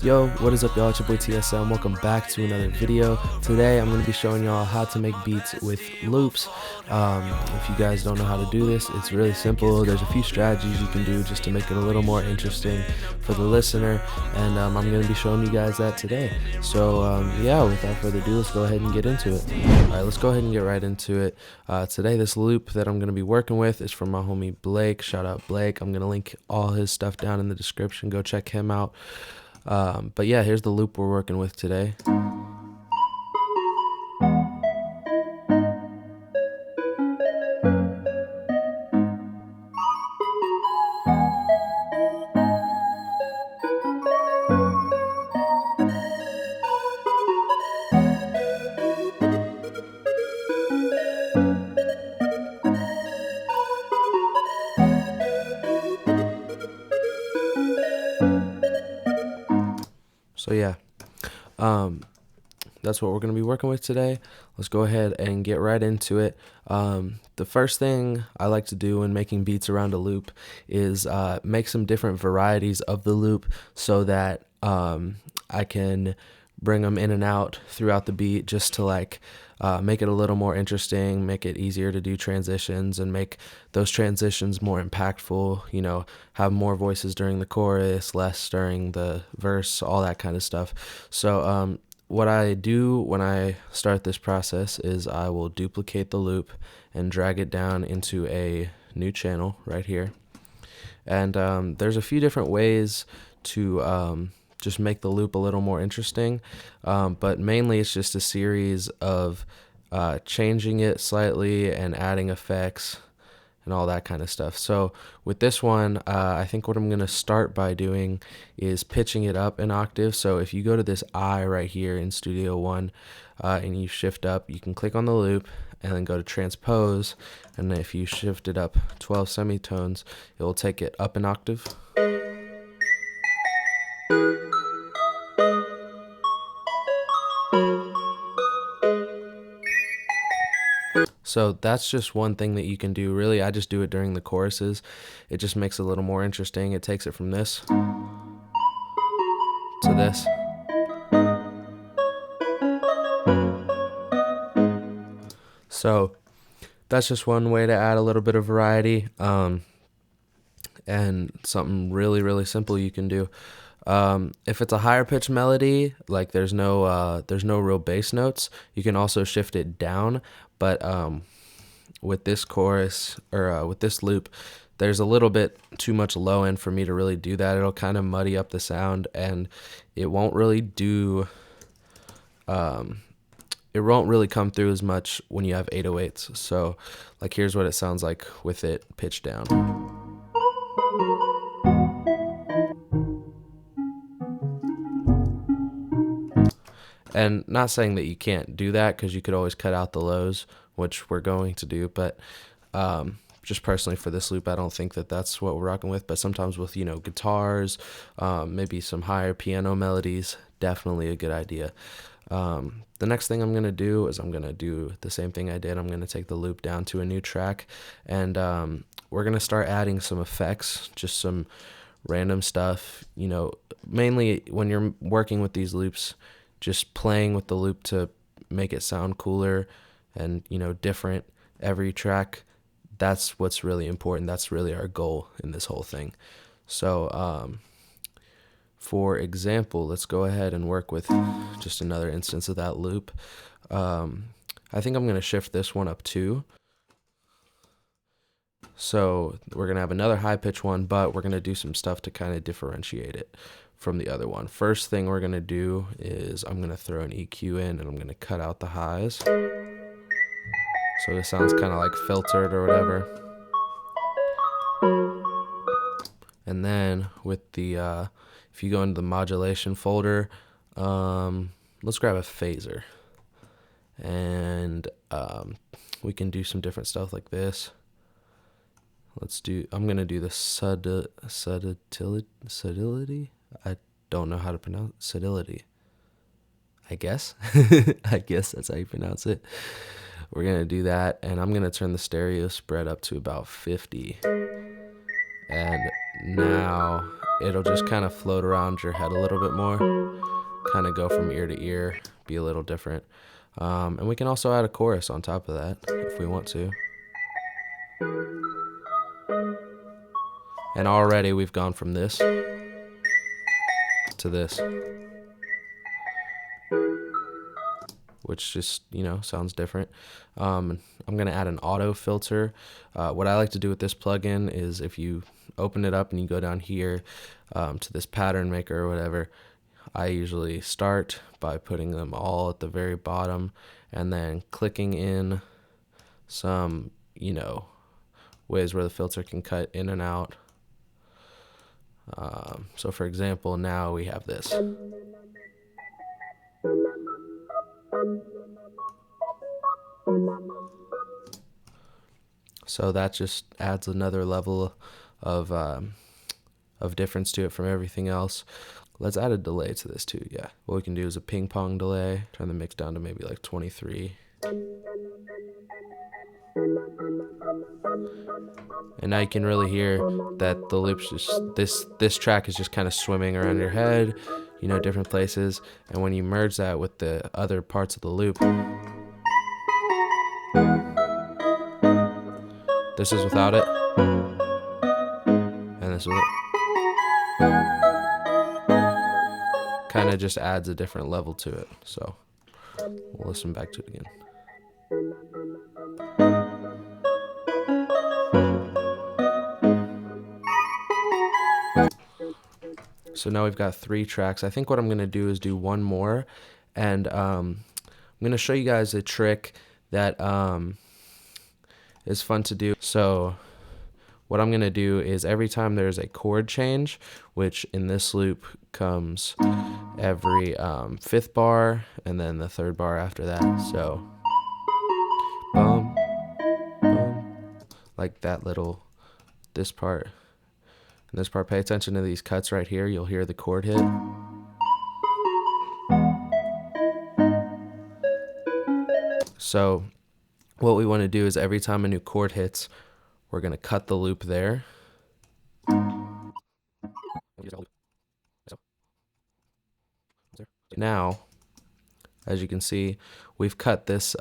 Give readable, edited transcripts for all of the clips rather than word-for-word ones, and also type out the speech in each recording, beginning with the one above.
Yo, what is up, y'all? It's your boy TSM. Welcome back to another video. Today I'm going to be showing y'all how to make beats with loops. If you guys don't know how to do this, it's really simple. There's a few strategies you can do just to make it a little more interesting for the listener, and I'm going to be showing you guys that today. So yeah, without further ado, let's go ahead and get into it. Alright, let's go ahead and get right into it. Today, this loop that I'm going to be working with is from my homie Blake. Shout out Blake. I'm going to link all his stuff down in the description. Go check him out. But yeah, here's the loop we're working with today. So yeah, that's what we're going to be working with today. Let's go ahead and get right into it. The first thing I like to do when making beats around a loop is make some different varieties of the loop so that I can bring them in and out throughout the beat just to make it a little more interesting, make it easier to do transitions, and make those transitions more impactful, you know, have more voices during the chorus, less during the verse, all that kind of stuff. So what I do when I start this process is I will duplicate the loop and drag it down into a new channel right here. And there's a few different ways to just make the loop a little more interesting, but mainly it's just a series of changing it slightly and adding effects and all that kind of stuff. So with this one, I think what I'm going to start by doing is pitching it up an octave. So if you go to this I right here in Studio One and you shift up, you can click on the loop and then go to transpose, and if you shift it up 12 semitones, it will take it up an octave. So that's just one thing that you can do. Really, I just do it during the choruses. It just makes it a little more interesting. It takes it from this to this. So that's just one way to add a little bit of variety, and something really, really simple you can do. If it's a higher pitch melody, like there's no real bass notes, you can also shift it down. But with this chorus, or with this loop, there's a little bit too much low end for me to really do that. It'll kind of muddy up the sound, and it won't really do, it won't really come through as much when you have 808s. So like, here's what it sounds like with it pitched down. And not saying that you can't do that, because you could always cut out the lows, which we're going to do, but just personally for this loop, I don't think that that's what we're rocking with. But sometimes with, you know, guitars, maybe some higher piano melodies, definitely a good idea. The next thing I'm going to do is I'm going to do the same thing I did. I'm going to take the loop down to a new track, and we're going to start adding some effects, just some random stuff, you know, mainly when you're working with these loops, just playing with the loop to make it sound cooler and, you know, different every track. That's what's really important. That's really our goal in this whole thing. So for example, let's go ahead and work with just another instance of that loop. I think I'm going to shift this one up too. So we're going to have another high pitch one, but we're going to do some stuff to kind of differentiate it from the other one. First thing we're going to do is I'm going to throw an EQ in, and I'm going to cut out the highs. So this sounds kind of like filtered or whatever. And then with the, if you go into the modulation folder, let's grab a phaser. And we can do some different stuff like this. I'm going to do the subtlety. I don't know how to pronounce subtlety. I guess. I guess that's how you pronounce it. We're going to do that, and I'm going to turn the stereo spread up to about 50. And now it'll just kind of float around your head a little bit more, kind of go from ear to ear, be a little different. And we can also add a chorus on top of that if we want to. And already we've gone from this to this, which just, sounds different. I'm going to add an auto filter. What I like to do with this plugin is if you open it up and you go down here to this pattern maker or whatever, I usually start by putting them all at the very bottom and then clicking in some, ways where the filter can cut in and out. So for example, now we have this. So that just adds another level of difference to it from everything else. Let's add a delay to this too. Yeah, what we can do is a ping pong delay. Turn the mix down to maybe like 23. And now you can really hear that the loops just this track is just kind of swimming around your head, different places. And when you merge that with the other parts of the loop, this is without it, and this is it. Kind of just adds a different level to it. So we'll listen back to it again. So now we've got 3 tracks. I think what I'm going to do is do one more, and I'm going to show you guys a trick that is fun to do. So what I'm going to do is every time there's a chord change, which in this loop comes every 5th bar and then the 3rd bar after that. So boom, boom, like that little, this part. And this part, pay attention to these cuts right here. You'll hear the chord hit. So what we want to do is every time a new chord hits, we're going to cut the loop there. Now, as you can see, we've cut this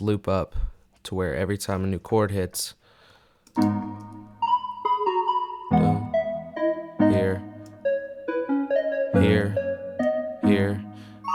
loop up to where every time a new chord hits, here, here, here,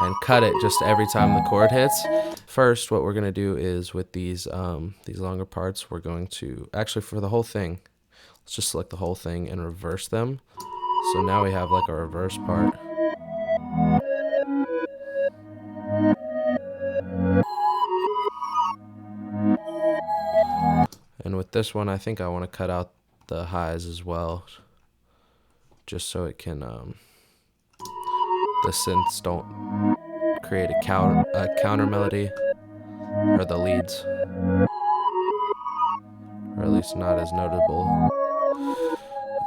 and cut it just every time the chord hits. First, what we're going to do is with these longer parts, we're going to, actually for the whole thing, let's just select the whole thing and reverse them. So now we have like a reverse part. And with this one, I think I want to cut out the highs as well, just so it can, the synths don't create a counter melody, or the leads, or at least not as notable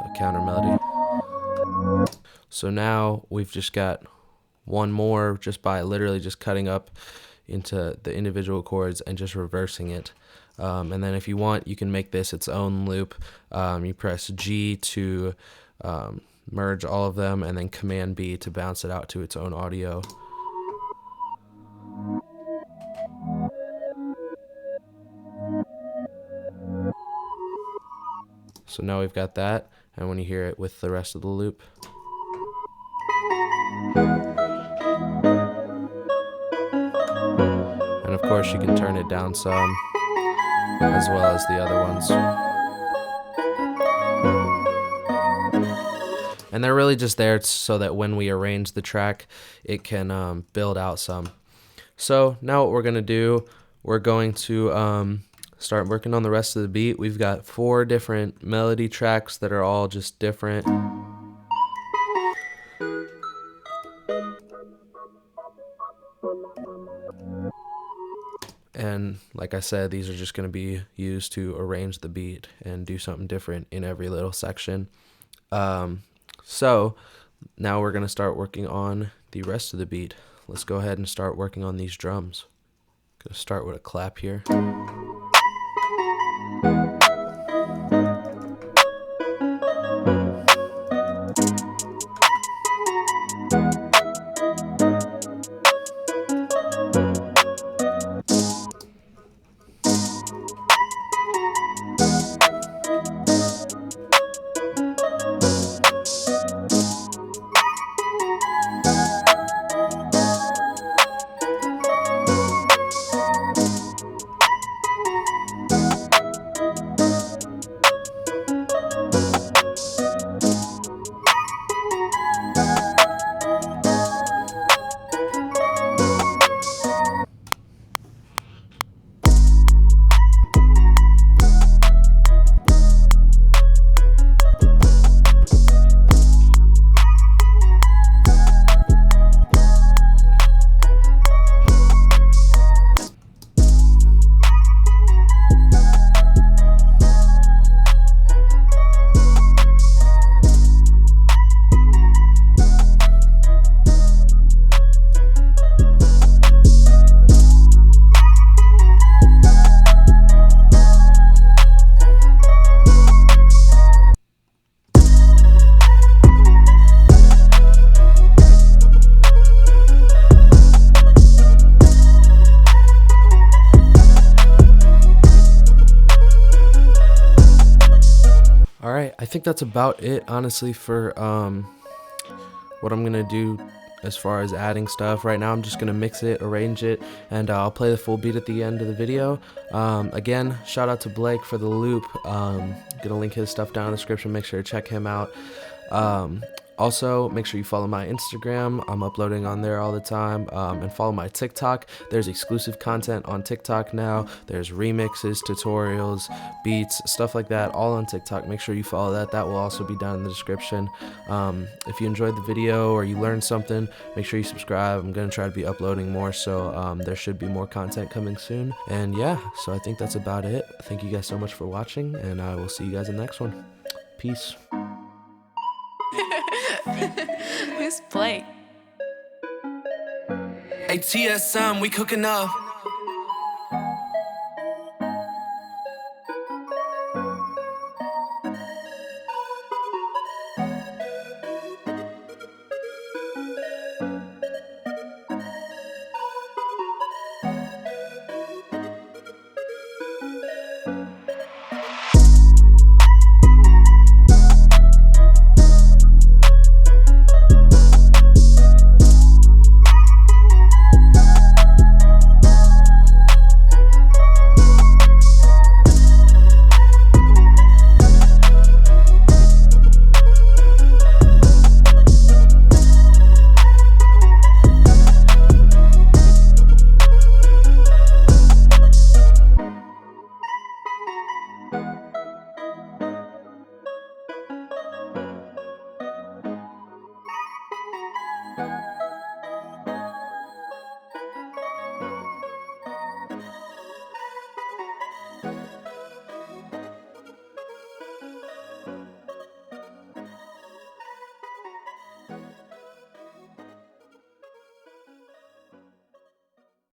a counter melody. So now we've just got one more just by literally just cutting up into the individual chords and just reversing it. And then if you want, you can make this its own loop. You press G to merge all of them, and then Command B to bounce it out to its own audio. So now we've got that, and when you hear it with the rest of the loop. And of course you can turn it down some, as well as the other ones. And they're really just there so that when we arrange the track, it can build out some. So now what we're going to do, we're going to start working on the rest of the beat. We've got 4 different melody tracks that are all just different. And like I said, these are just going to be used to arrange the beat and do something different in every little section. So now we're going to start working on the rest of the beat. Let's go ahead and start working on these drums. Gonna start with a clap here. think that's about it, honestly, for what I'm gonna do as far as adding stuff. Right now I'm just gonna mix it, arrange it, and I'll play the full beat at the end of the video. Again, shout out to Blake for the loop. Gonna link his stuff down in the description, make sure to check him out. Also, make sure you follow my Instagram. I'm uploading on there all the time. And follow my TikTok. There's exclusive content on TikTok now. There's remixes, tutorials, beats, stuff like that, all on TikTok. Make sure you follow that. That will also be down in the description. If you enjoyed the video or you learned something, make sure you subscribe. I'm going to try to be uploading more, so there should be more content coming soon. And yeah, so I think that's about it. Thank you guys so much for watching, and I will see you guys in the next one. Peace. Who's Blake? ATSM, we cooking up.